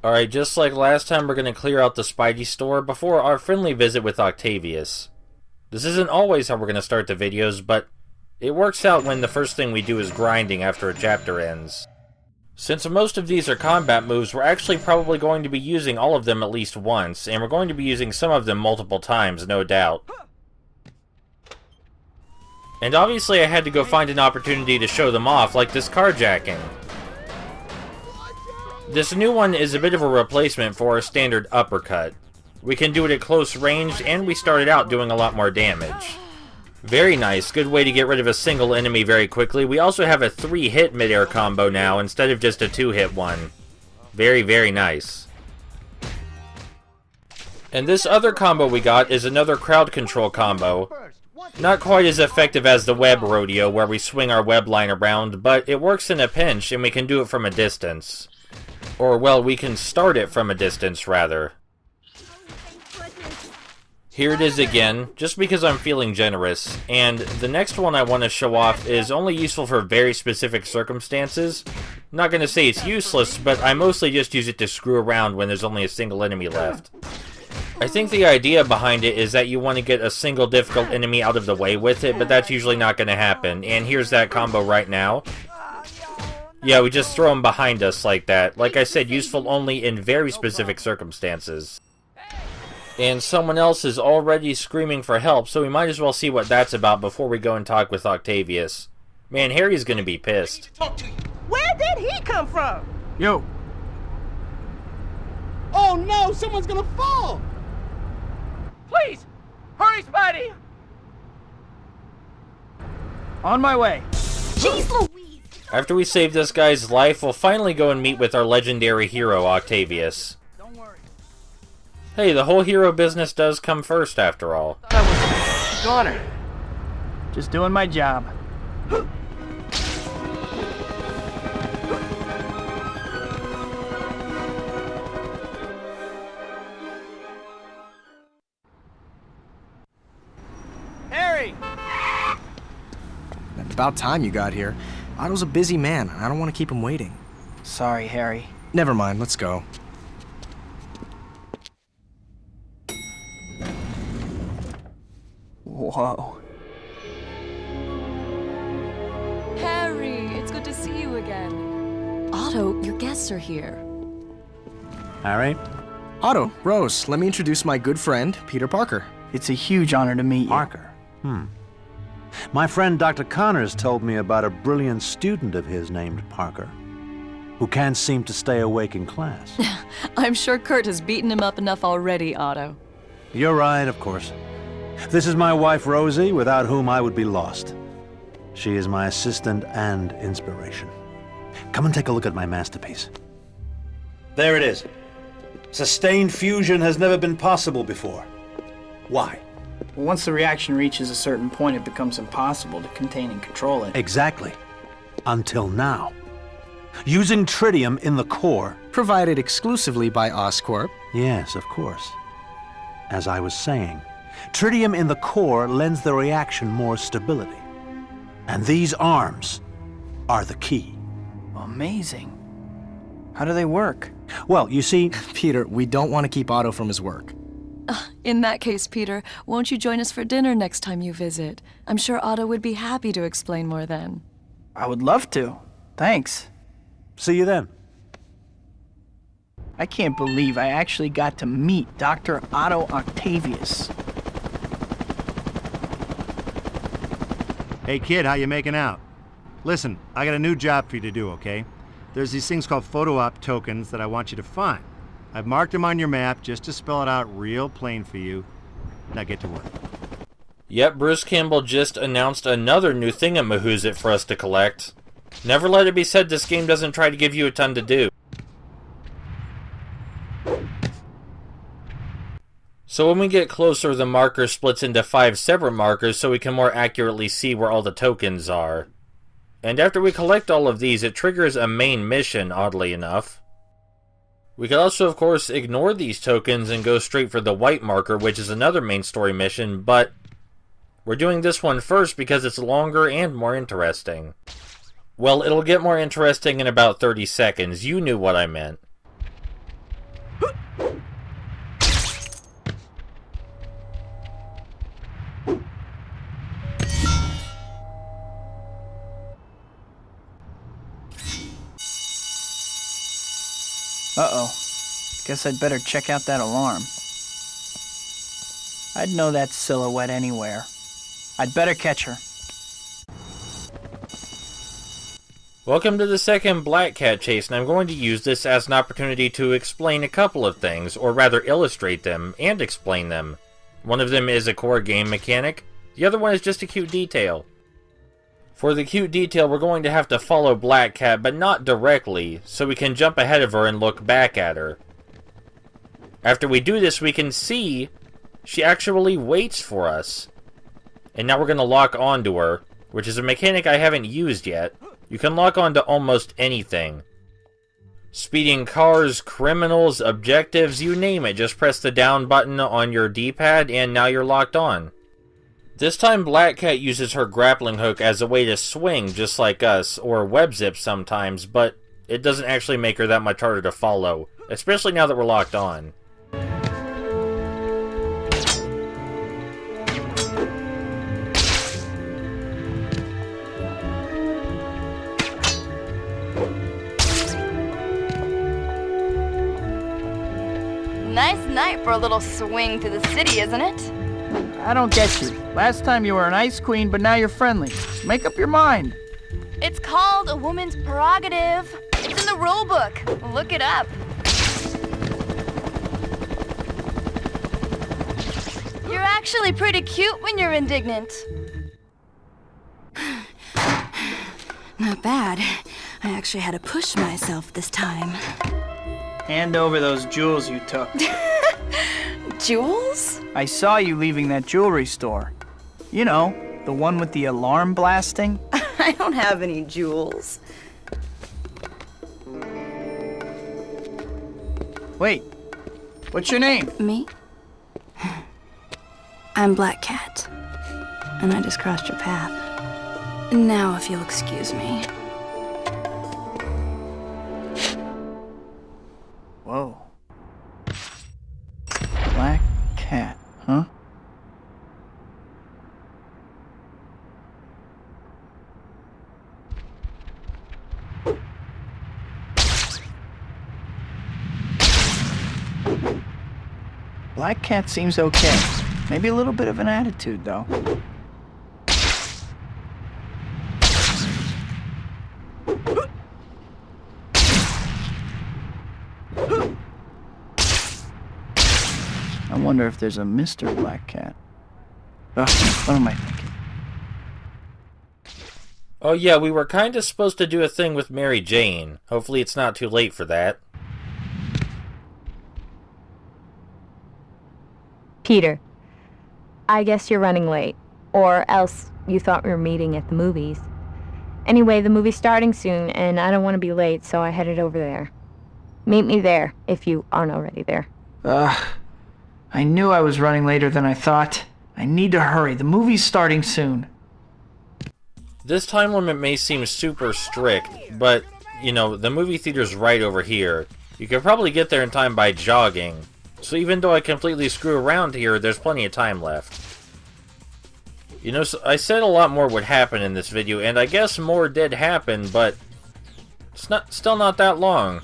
Alright, just like last time, we're going to clear out the Spidey store before our friendly visit with Octavius. This isn't always how we're going to start the videos, but it works out when the first thing we do is grinding after a chapter ends. Since most of these are combat moves, we're actually probably going to be using all of them at least once, and we're going to be using some of them multiple times, no doubt. And obviously I had to go find an opportunity to show them off, like this carjacking. This new one is a bit of a replacement for our standard uppercut. We can do it at close range, and we started out doing a lot more damage. Very nice, good way to get rid of a single enemy very quickly. We also have a 3-hit mid-air combo now, instead of just a 2-hit one. Very, very nice. And this other combo we got is another crowd control combo. Not quite as effective as the web rodeo, where we swing our web line around, but it works in a pinch, and we can do it from a distance. Or, well, we can start it from a distance, rather. Here it is again, just because I'm feeling generous, and the next one I want to show off is only useful for very specific circumstances. I'm not going to say it's useless, but I mostly just use it to screw around when there's only a single enemy left. I think the idea behind it is that you want to get a single difficult enemy out of the way with it, but that's usually not going to happen, and here's that combo right now. Yeah, we just throw them behind us like that. Like I said, useful only in very specific circumstances. And someone else is already screaming for help, so we might as well see what that's about before we go and talk with Octavius. Man, Harry's gonna be pissed. Where did he come from? Yo. Oh no, someone's gonna fall! Please, hurry, Spidey! On my way. Jeez Louise! After we save this guy's life, we'll finally go and meet with our legendary hero, Octavius. Don't worry. Hey, the whole hero business does come first, after all. I was a goner. Just doing my job. Harry! About time you got here. Otto's a busy man. I don't want to keep him waiting. Sorry, Harry. Never mind, let's go. Whoa. Harry, it's good to see you again. Otto, your guests are here. Harry? Otto, Rose, let me introduce my good friend, Peter Parker. It's a huge honor to meet you. Parker? My friend Dr. Connors told me about a brilliant student of his named Parker, who can't seem to stay awake in class. I'm sure Kurt has beaten him up enough already, Otto. You're right, of course. This is my wife, Rosie, without whom I would be lost. She is my assistant and inspiration. Come and take a look at my masterpiece. There it is. Sustained fusion has never been possible before. Why? Once the reaction reaches a certain point, it becomes impossible to contain and control it. Exactly. Until now. Using tritium in the core. Provided exclusively by Oscorp. Yes, of course. As I was saying, tritium in the core lends the reaction more stability. And these arms are the key. Amazing. How do they work? Well, you see... Peter, we don't want to keep Otto from his work. In that case, Peter, won't you join us for dinner next time you visit? I'm sure Otto would be happy to explain more then. I would love to. Thanks. See you then. I can't believe I actually got to meet Dr. Otto Octavius. Hey kid, how you making out? Listen, I got a new job for you to do, okay? There's these things called photo op tokens that I want you to find. I've marked them on your map just to spell it out real plain for you. Now get to work. Yep, Bruce Campbell just announced another new thingamahoozit for us to collect. Never let it be said this game doesn't try to give you a ton to do. So when we get closer, the marker splits into 5 separate markers so we can more accurately see where all the tokens are. And after we collect all of these, it triggers a main mission, oddly enough. We could also, of course, ignore these tokens and go straight for the white marker, which is another main story mission, but we're doing this one first because it's longer and more interesting. Well, it'll get more interesting in about 30 seconds. You knew what I meant. Uh-oh. Guess I'd better check out that alarm. I'd know that silhouette anywhere. I'd better catch her. Welcome to the second Black Cat chase, and I'm going to use this as an opportunity to explain a couple of things, or rather illustrate them and explain them. One of them is a core game mechanic, the other one is just a cute detail. For the cute detail, we're going to have to follow Black Cat, but not directly, so we can jump ahead of her and look back at her. After we do this, we can see she actually waits for us. And now we're going to lock onto her, which is a mechanic I haven't used yet. You can lock onto almost anything. Speeding cars, criminals, objectives, you name it. Just press the down button on your D-pad and now you're locked on. This time Black Cat uses her grappling hook as a way to swing just like us, or web zip sometimes, but it doesn't actually make her that much harder to follow, especially now that we're locked on. Nice night for a little swing through the city, isn't it? I don't get you. Last time you were an ice queen, but now you're friendly. Make up your mind. It's called a woman's prerogative. It's in the rule book. Look it up. You're actually pretty cute when you're indignant. Not bad. I actually had to push myself this time. Hand over those jewels you took. Jewels? I saw you leaving that jewelry store. You know, the one with the alarm blasting. I don't have any jewels. Wait, what's your name? Me? I'm Black Cat. And I just crossed your path. Now, if you'll excuse me. Whoa. Black Cat, huh? Black Cat seems okay. Maybe a little bit of an attitude, though. I wonder if there's a Mr. Black Cat. Ugh, what am I thinking? Oh yeah, we were kinda supposed to do a thing with Mary Jane. Hopefully it's not too late for that. Peter, I guess you're running late. Or else you thought we were meeting at the movies. Anyway, the movie's starting soon, and I don't want to be late, so I headed over there. Meet me there, if you aren't already there. I knew I was running later than I thought. I need to hurry. The movie's starting soon. This time limit may seem super strict, but, you know, the movie theater's right over here. You could probably get there in time by jogging. So even though I completely screw around here, there's plenty of time left. You know, so I said a lot more would happen in this video, and I guess more did happen, but it's still not that long.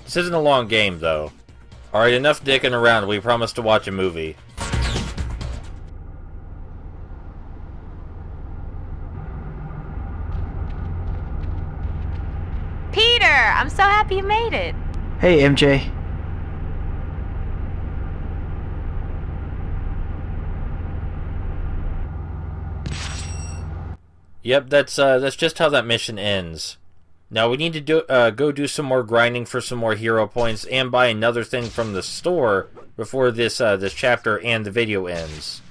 This isn't a long game, though. Alright, enough dicking around. We promised to watch a movie. Peter, I'm so happy you made it. Hey, MJ. Yep, that's just how that mission ends. Now we need to go do some more grinding for some more hero points and buy another thing from the store before this chapter and the video ends.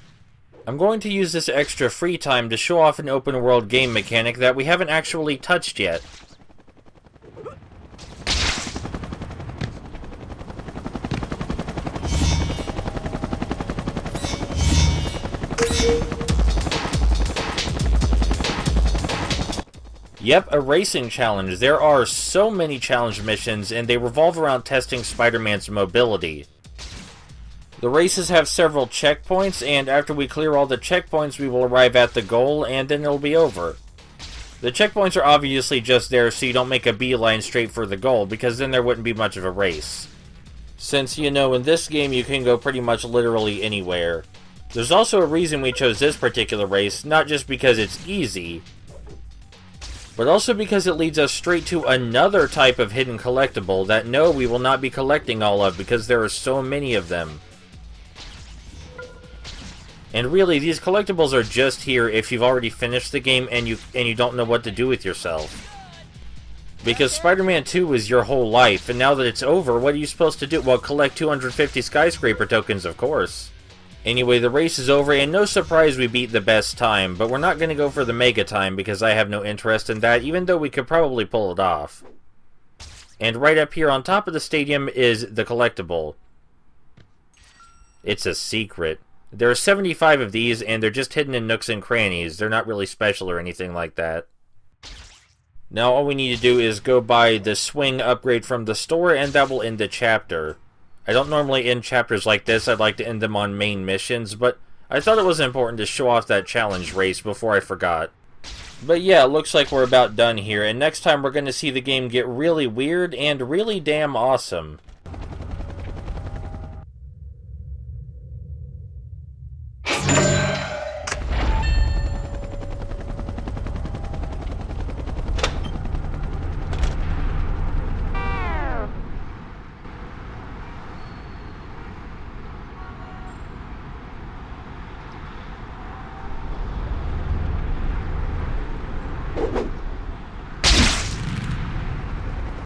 I'm going to use this extra free time to show off an open world game mechanic that we haven't actually touched yet. Yep, a racing challenge. There are so many challenge missions, and they revolve around testing Spider-Man's mobility. The races have several checkpoints, and after we clear all the checkpoints, we will arrive at the goal, and then it'll be over. The checkpoints are obviously just there so you don't make a beeline straight for the goal, because then there wouldn't be much of a race. Since, you know, in this game you can go pretty much literally anywhere. There's also a reason we chose this particular race, not just because it's easy, but also because it leads us straight to another type of hidden collectible that, no, we will not be collecting all of because there are so many of them. And really, these collectibles are just here if you've already finished the game and you don't know what to do with yourself. Because Spider-Man 2 is your whole life, and now that it's over, what are you supposed to do? Well, collect 250 skyscraper tokens, of course. Anyway, the race is over, and no surprise we beat the best time, but we're not going to go for the mega time because I have no interest in that, even though we could probably pull it off. And right up here on top of the stadium is the collectible. It's a secret. There are 75 of these, and they're just hidden in nooks and crannies. They're not really special or anything like that. Now all we need to do is go buy the swing upgrade from the store, and that will end the chapter. I don't normally end chapters like this. I'd like to end them on main missions, but I thought it was important to show off that challenge race before I forgot. But yeah, it looks like we're about done here, and next time we're going to see the game get really weird and really damn awesome.